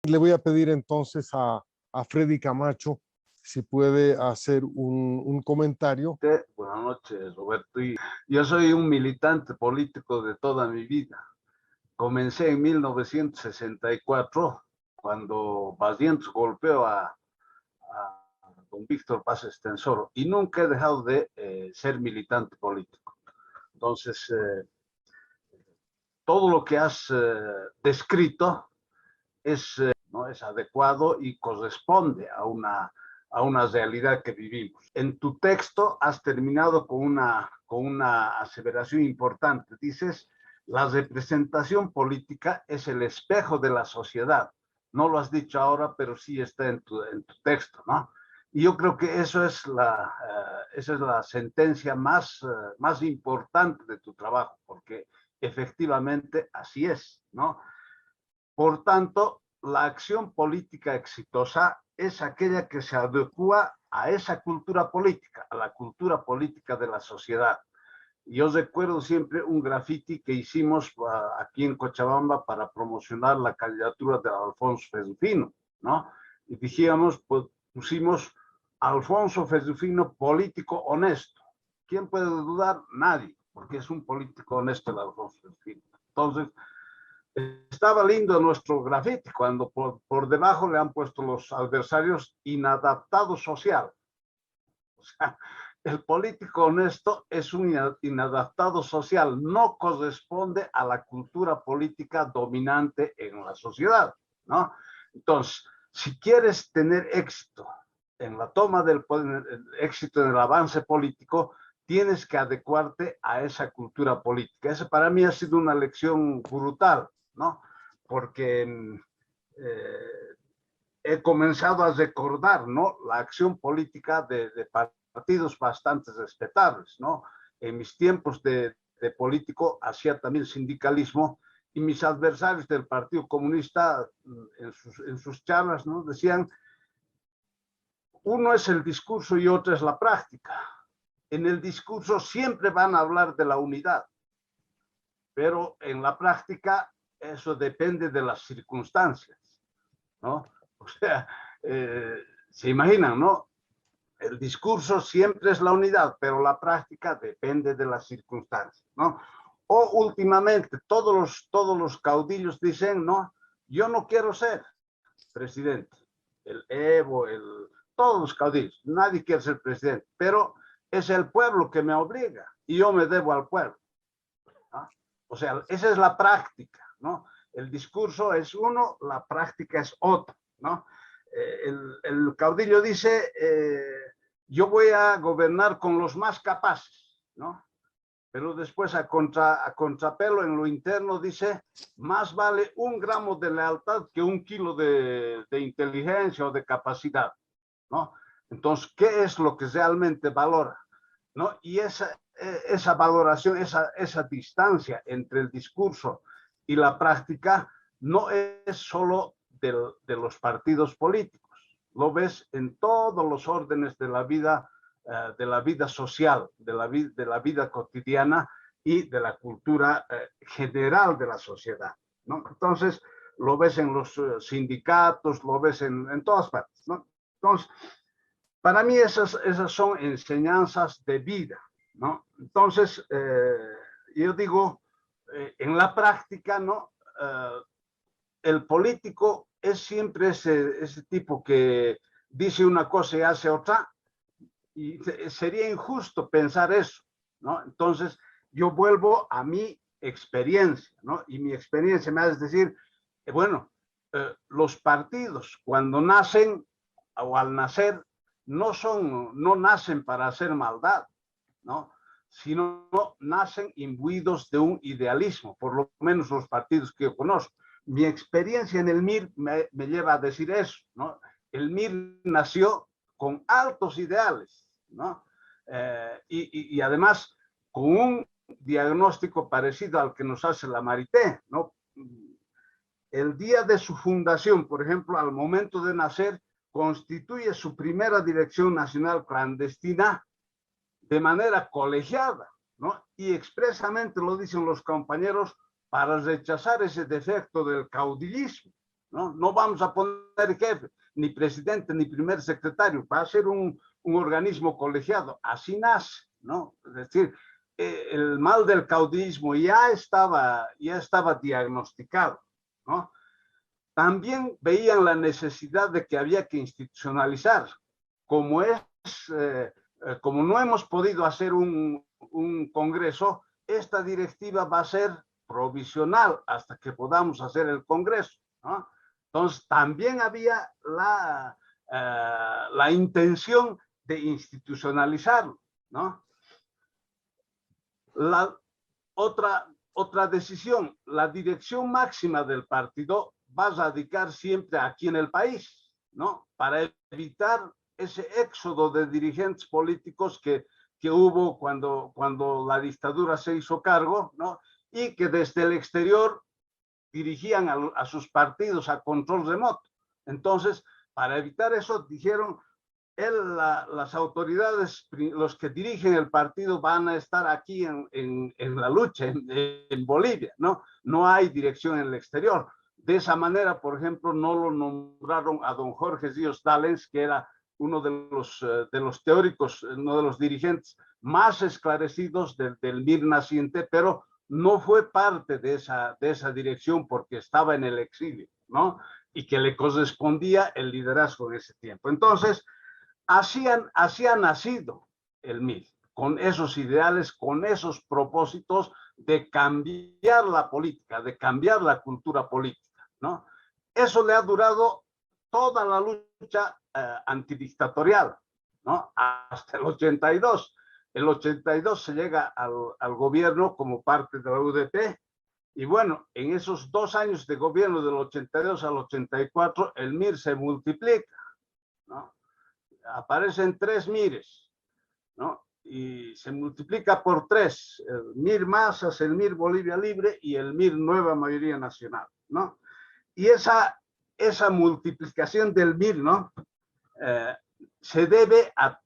Le voy a pedir entonces a Freddy Camacho si puede hacer un comentario. Buenas noches, Roberto. Yo soy un militante político de toda mi vida. Comencé en 1964, cuando Barrientos golpeó a don Víctor Paz Estenssoro, y nunca he dejado de ser militante político. Entonces, todo lo que has descrito ¿no? es adecuado y corresponde a una realidad que vivimos. En tu texto has terminado con una aseveración importante. Dices, la representación política es el espejo de la sociedad. No lo has dicho ahora, pero sí está en tu texto, ¿no? Y yo creo que esa es la sentencia más importante de tu trabajo, porque efectivamente así es, ¿no? Por tanto, la acción política exitosa es aquella que se adecua a esa cultura política, a la cultura política de la sociedad. Yo recuerdo siempre un graffiti que hicimos aquí en Cochabamba para promocionar la candidatura de Alfonso Fez-Rufino, ¿no? Y dijimos, pues, pusimos Alfonso Fez-Rufino, político honesto. ¿Quién puede dudar? Nadie, porque es un político honesto el Alfonso Fez-Rufino. Entonces, estaba lindo nuestro grafiti cuando por debajo le han puesto los adversarios inadaptado social. O sea, el político honesto es un inadaptado social, no corresponde a la cultura política dominante en la sociedad, ¿no? Entonces, si quieres tener éxito en la toma del poder, éxito en el avance político, tienes que adecuarte a esa cultura política. Esa para mí ha sido una lección brutal, ¿no? Porque he comenzado a recordar, ¿no? La acción política de partidos bastante respetables, ¿no? En mis tiempos de político hacía también sindicalismo, y mis adversarios del Partido Comunista en sus charlas, ¿no? Decían, uno es el discurso y otro es la práctica. En el discurso siempre van a hablar de la unidad, pero en la práctica eso depende de las circunstancias, ¿no? O sea, se imaginan, ¿no? El discurso siempre es la unidad, pero la práctica depende de las circunstancias, ¿no? O últimamente todos los caudillos dicen, no, yo no quiero ser presidente. El Evo, todos los caudillos, nadie quiere ser presidente, pero es el pueblo que me obliga y yo me debo al pueblo, ¿no? O sea, esa es la práctica, ¿no? El discurso es uno, la práctica es otro, ¿no? El caudillo dice, yo voy a gobernar con los más capaces, ¿no? Pero después a contrapelo en lo interno dice, más vale 1 gramo de lealtad que 1 kilo de inteligencia o de capacidad, ¿no? Entonces, ¿qué es lo que realmente valora? ¿No? Y esa valoración, esa distancia entre el discurso y la práctica no es solo de los partidos políticos, lo ves en todos los órdenes de la vida social, de la vida cotidiana y de la cultura general de la sociedad, ¿no? Entonces, lo ves en los sindicatos, lo ves en todas partes, ¿no? Entonces, para mí esas son enseñanzas de vida, ¿no? Entonces, yo digo, en la práctica, ¿no? El político es siempre ese tipo que dice una cosa y hace otra, y sería injusto pensar eso, ¿no? Entonces, yo vuelvo a mi experiencia, ¿no? Y mi experiencia me hace decir, bueno, los partidos cuando nacen o al nacer no nacen para hacer maldad, ¿no? Sino nacen imbuidos de un idealismo, por lo menos los partidos que yo conozco. Mi experiencia en el MIR me lleva a decir eso, ¿no? El MIR nació con altos ideales, ¿no? Y además con un diagnóstico parecido al que nos hace la Marité, ¿no? El día de su fundación, por ejemplo, al momento de nacer, constituye su primera dirección nacional clandestina de manera colegiada, ¿no? Y expresamente lo dicen los compañeros para rechazar ese defecto del caudillismo, ¿no? No vamos a poner jefe, ni presidente, ni primer secretario, va a ser un organismo colegiado. Así nace, ¿no? Es decir, el mal del caudillismo ya estaba diagnosticado, ¿no? También veían la necesidad de que había que institucionalizar, como como no hemos podido hacer un congreso, esta directiva va a ser provisional hasta que podamos hacer el congreso, ¿no? Entonces, también había la intención de institucionalizarlo, ¿no? La otra decisión, la dirección máxima del partido va a radicar siempre aquí en el país, ¿no? Para evitar ese éxodo de dirigentes políticos que hubo cuando la dictadura se hizo cargo, ¿no? Y que desde el exterior dirigían a sus partidos a control remoto. Entonces, para evitar eso, dijeron, las autoridades, los que dirigen el partido van a estar aquí en la lucha, en Bolivia, ¿no? No hay dirección en el exterior. De esa manera, por ejemplo, no lo nombraron a don Jorge Ríos Dallens, que era uno de los teóricos, uno de los dirigentes más esclarecidos del MIR naciente, pero no fue parte de esa dirección porque estaba en el exilio, ¿no? Y que le correspondía el liderazgo en ese tiempo. Entonces, así ha nacido el MIR, con esos ideales, con esos propósitos de cambiar la política, de cambiar la cultura política, ¿no? Eso le ha durado toda la lucha antidictatorial, ¿no? Hasta el 82. El 82 se llega al gobierno como parte de la UDP, y bueno, en esos 2 años de gobierno del 82 al 84, el MIR se multiplica, ¿no? Aparecen 3 MIRes, ¿no? Y se multiplica por 3, el MIR Masas, el MIR Bolivia Libre y el MIR Nueva Mayoría Nacional, ¿no? Y esa multiplicación del MIR, ¿no? Se debe a,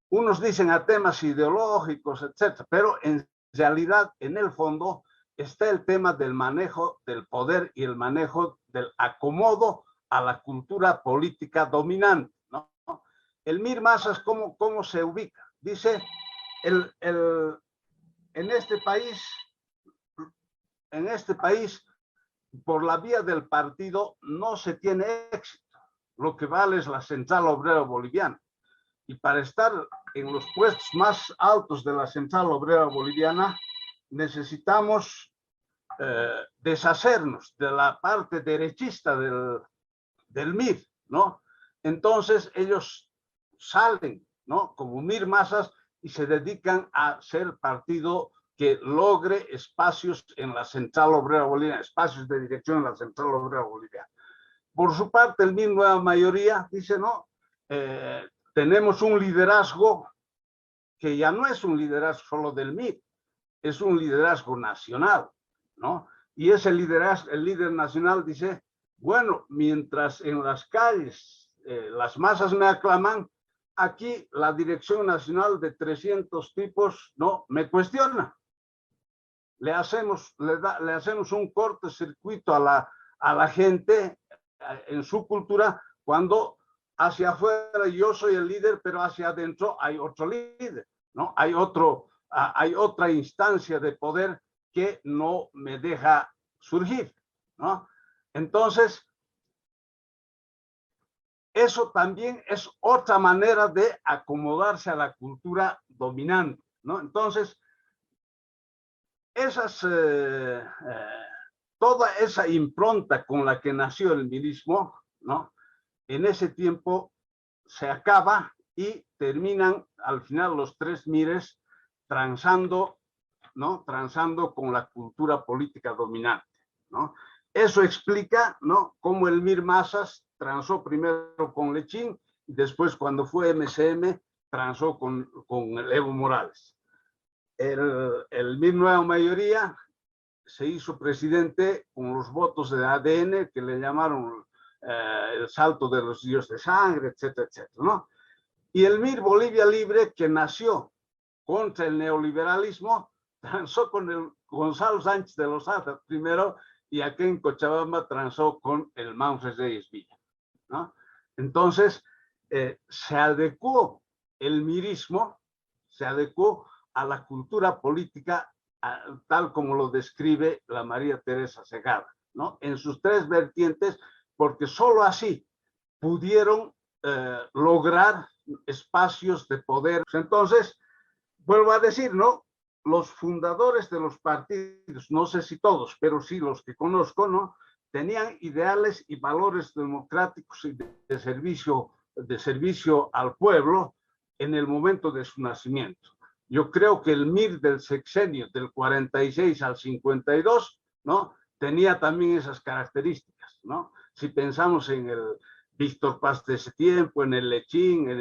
unos dicen a temas ideológicos, etcétera, pero en realidad, en el fondo, está el tema del manejo del poder y el manejo del acomodo a la cultura política dominante, ¿no? El MIR Masas, ¿cómo se ubica? Dice, en este país, por la vía del partido no se tiene éxito. Lo que vale es la Central Obrera Boliviana. Y para estar en los puestos más altos de la Central Obrera Boliviana, necesitamos deshacernos de la parte derechista del MIR, ¿no? Entonces ellos salen, ¿no? Como MIR Masas y se dedican a ser partido que logre espacios en la Central Obrera Boliviana, espacios de dirección en la Central Obrera Boliviana. Por su parte, el MIR Nueva Mayoría dice, no, tenemos un liderazgo que ya no es un liderazgo solo del MIR, es un liderazgo nacional, ¿no? Y ese liderazgo, el líder nacional dice, bueno, mientras en las calles las masas me aclaman, aquí la dirección nacional de 300 tipos no me cuestiona. Le hacemos un cortocircuito a la gente en su cultura cuando hacia afuera yo soy el líder, pero hacia adentro hay otro líder, ¿no? Hay otra instancia de poder que no me deja surgir, ¿no? Entonces, eso también es otra manera de acomodarse a la cultura dominante, ¿no? Entonces, toda esa impronta con la que nació el mirismo, ¿no? En ese tiempo se acaba y terminan al final los 3 MIRes transando, ¿no? Transando con la cultura política dominante, ¿no? Eso explica, ¿no? Cómo el MIR Masas transó primero con Lechín y después, cuando fue MCM, transó con el Evo Morales. El MIR Nueva Mayoría se hizo presidente con los votos de ADN, que le llamaron el salto de los ríos de sangre, etcétera, etcétera, ¿no? Y el MIR Bolivia Libre, que nació contra el neoliberalismo, transó con el Gonzalo Sánchez de Lozada primero y aquí en Cochabamba transó con el Manfred Reyes Villa, ¿no? Entonces, se adecuó el mirismo, se adecuó a la cultura política tal como lo describe la María Teresa Segada, ¿no? En sus tres vertientes, porque solo así pudieron lograr espacios de poder. Entonces, vuelvo a decir, ¿no? Los fundadores de los partidos, no sé si todos, pero sí los que conozco, ¿no? Tenían ideales y valores democráticos y de servicio al pueblo en el momento de su nacimiento. Yo creo que el MIR del sexenio del 46 al 52, ¿no? Tenía también esas características, ¿no? Si pensamos en el Víctor Paz de ese tiempo, en el Lechín, en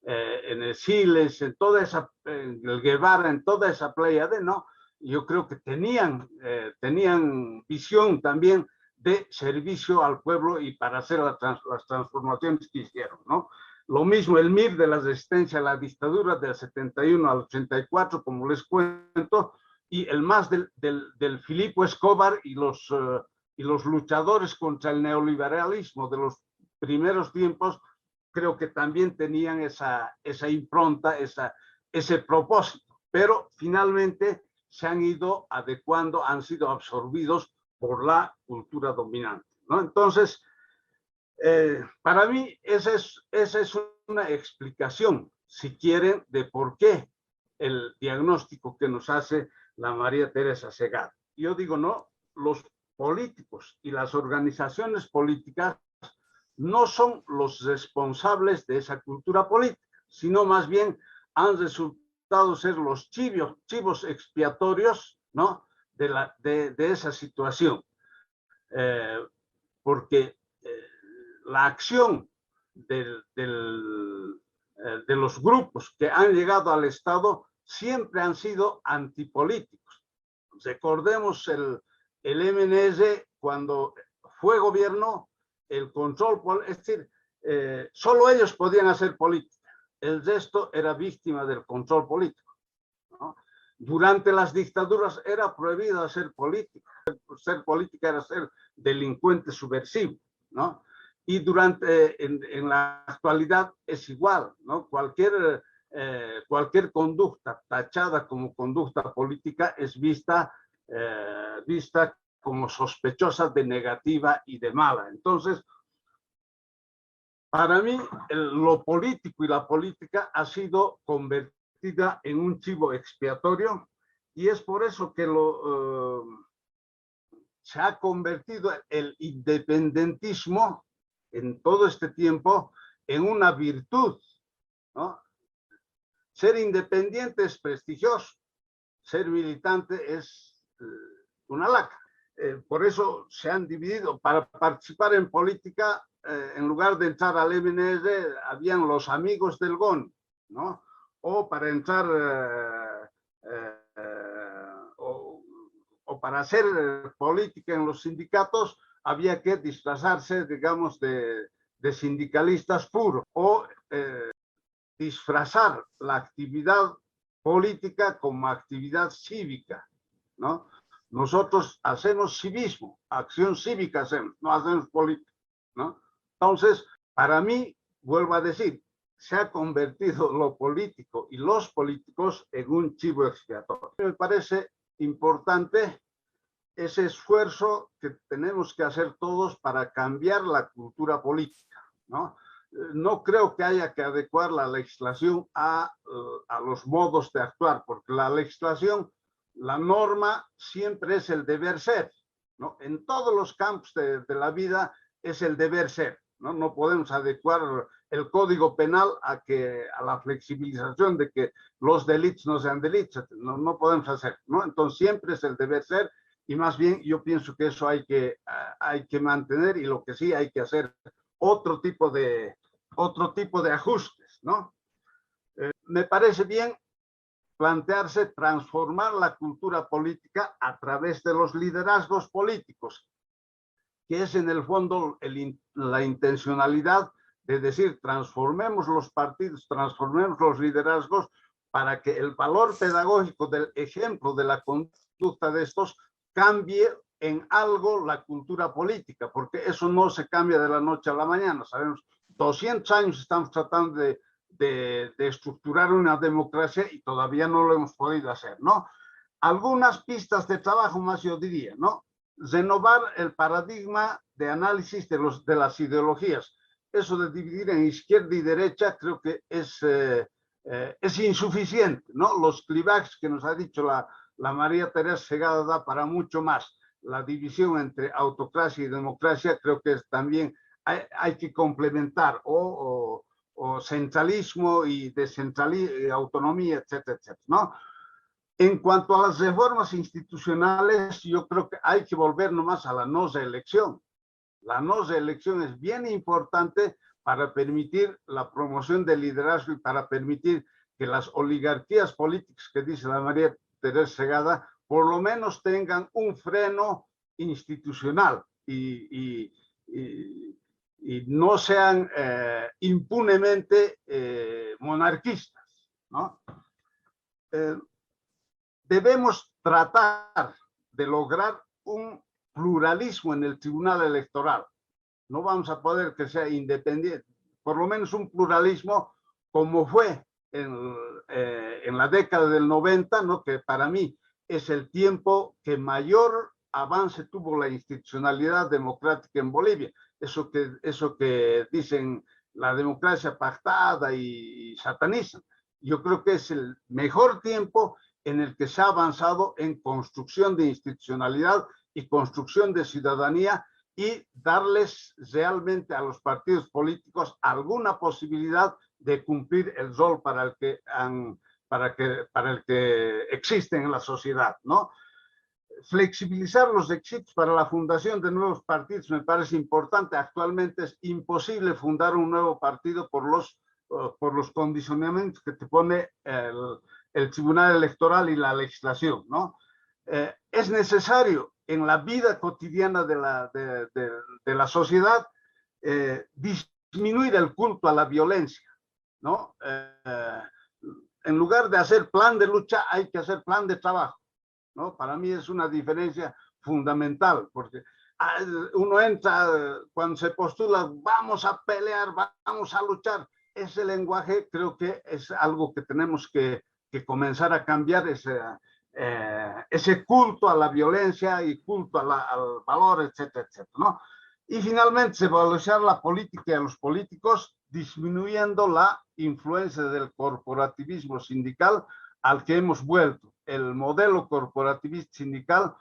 el Siles, en el Guevara, en toda esa pléyade, ¿no? Yo creo que tenían visión también de servicio al pueblo y para hacer las transformaciones que hicieron, ¿no? Lo mismo el MIR de la resistencia a la dictadura del 71 al 84, como les cuento, y el más del Filipo Escobar y los luchadores contra el neoliberalismo de los primeros tiempos, creo que también tenían esa impronta, ese propósito, pero finalmente se han ido adecuando, han sido absorbidos por la cultura dominante, ¿no? Entonces, para mí esa es una explicación, si quieren, de por qué el diagnóstico que nos hace la María Teresa Segada. Yo digo, no, los políticos y las organizaciones políticas no son los responsables de esa cultura política, sino más bien han resultado ser los chivos expiatorios, ¿no? de esa situación. Porque la acción de los grupos que han llegado al Estado siempre han sido antipolíticos. Recordemos el MNS cuando fue gobierno, el control, es decir, solo ellos podían hacer política, el resto era víctima del control político, ¿no? Durante las dictaduras era prohibido hacer política, ser política era ser delincuente subversivo, ¿no? Y en la actualidad es igual, ¿no? Cualquier conducta tachada como conducta política es vista como sospechosa de negativa y de mala. Entonces, para mí, lo político y la política ha sido convertida en un chivo expiatorio y es por eso que se ha convertido el independentismo en todo este tiempo en una virtud, ¿no? Ser independiente es prestigioso, ser militante es una lacra. Por eso se han dividido. Para participar en política, en lugar de entrar al MNS, habían los amigos del GON, ¿no? O para entrar, o para hacer política en los sindicatos, había que disfrazarse, digamos, de sindicalistas puros, o disfrazar la actividad política como actividad cívica, ¿no? Nosotros hacemos civismo, acción cívica hacemos, no hacemos política, ¿no? Entonces, para mí, vuelvo a decir, se ha convertido lo político y los políticos en un chivo expiatorio. Me parece importante ese esfuerzo que tenemos que hacer todos para cambiar la cultura política, ¿no? No creo que haya que adecuar la legislación a los modos de actuar, porque la legislación, la norma siempre es el deber ser, ¿no? En todos los campos de la vida es el deber ser, ¿no? No podemos adecuar el código penal a la flexibilización de que los delitos no sean delitos, no podemos hacer, ¿no? Entonces siempre es el deber ser y más bien yo pienso que eso hay que mantener y lo que sí hay que hacer otro tipo de ajustes, ¿no? Me parece bien plantearse transformar la cultura política a través de los liderazgos políticos, que es en el fondo la intencionalidad de decir, transformemos los partidos, transformemos los liderazgos para que el valor pedagógico del ejemplo de la conducta de estos cambie en algo la cultura política, porque eso no se cambia de la noche a la mañana. Sabemos, 200 años estamos tratando de estructurar una democracia y todavía no lo hemos podido hacer, ¿no? Algunas pistas de trabajo más yo diría, ¿no? Renovar el paradigma de análisis de las ideologías. Eso de dividir en izquierda y derecha creo que es insuficiente, ¿no? Los clivajes que nos ha dicho la María Teresa Segada da para mucho más. La división entre autocracia y democracia creo que también hay que complementar o centralismo y descentralismo, autonomía, etcétera, etcétera, ¿no? En cuanto a las reformas institucionales, yo creo que hay que volver nomás a la no reelección. La no reelección es bien importante para permitir la promoción del liderazgo y para permitir que las oligarquías políticas que dice la María Teresa Segada por lo menos tengan un freno institucional y no sean impunemente monarquistas, ¿no? Debemos tratar de lograr un pluralismo en el Tribunal Electoral. No vamos a poder que sea independiente, por lo menos un pluralismo como fue en la década del 90, ¿no? Que para mí es el tiempo que mayor avance tuvo la institucionalidad democrática en Bolivia. Eso que dicen la democracia pactada y satanizan. Yo creo que es el mejor tiempo en el que se ha avanzado en construcción de institucionalidad y construcción de ciudadanía y darles realmente a los partidos políticos alguna posibilidad de cumplir el rol para el que existen en la sociedad, ¿no? Flexibilizar los requisitos para la fundación de nuevos partidos me parece importante. Actualmente es imposible fundar un nuevo partido por los condicionamientos que te pone el Tribunal Electoral y la legislación, ¿no? Es necesario en la vida cotidiana de la sociedad disminuir el culto a la violencia, ¿no? En lugar de hacer plan de lucha, hay que hacer plan de trabajo, ¿no? Para mí es una diferencia fundamental, porque uno entra, cuando se postula, vamos a pelear, vamos a luchar. Ese lenguaje creo que es algo que tenemos que comenzar a cambiar, ese culto a la violencia y culto al valor, etcétera, etcétera, ¿no? Y finalmente, valorizar la política y a los políticos, disminuyendo la influencia del corporativismo sindical al que hemos vuelto. El modelo corporativista sindical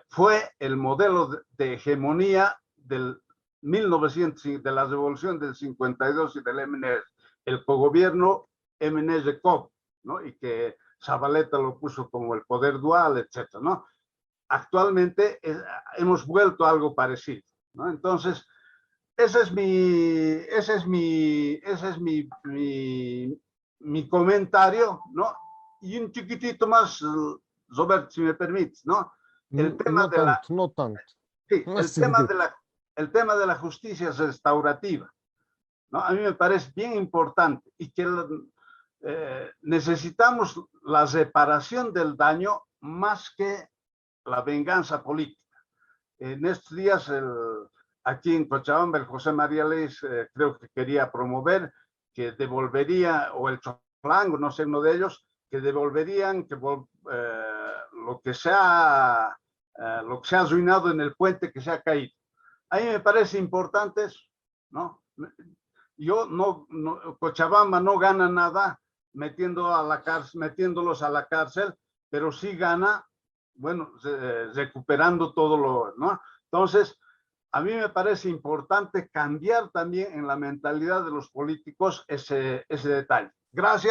fue el modelo de hegemonía de la revolución del 52 y del MNR, el cogobierno MNR-COP, ¿no? Y que Zabaleta lo puso como el poder dual, etcétera, ¿no? Actualmente hemos vuelto a algo parecido, ¿no? Entonces, ese es mi comentario, ¿no? Y un chiquitito más, Robert, si me permites, ¿no? El tema no tanto. Sí, el tema de la justicia restaurativa, ¿no? A mí me parece bien importante y que necesitamos la reparación del daño más que la venganza política. En estos días, aquí en Cochabamba, el José María Leis creo que quería promover que devolvería, o el Cholango, no sé, uno de ellos, que devolverían lo que se ha arruinado en el puente que se ha caído. A mí me parece importante eso, ¿no? Cochabamba no gana nada metiéndolos a la cárcel, pero sí gana, bueno, recuperando todo ¿no? Entonces, a mí me parece importante cambiar también en la mentalidad de los políticos ese detalle. Gracias.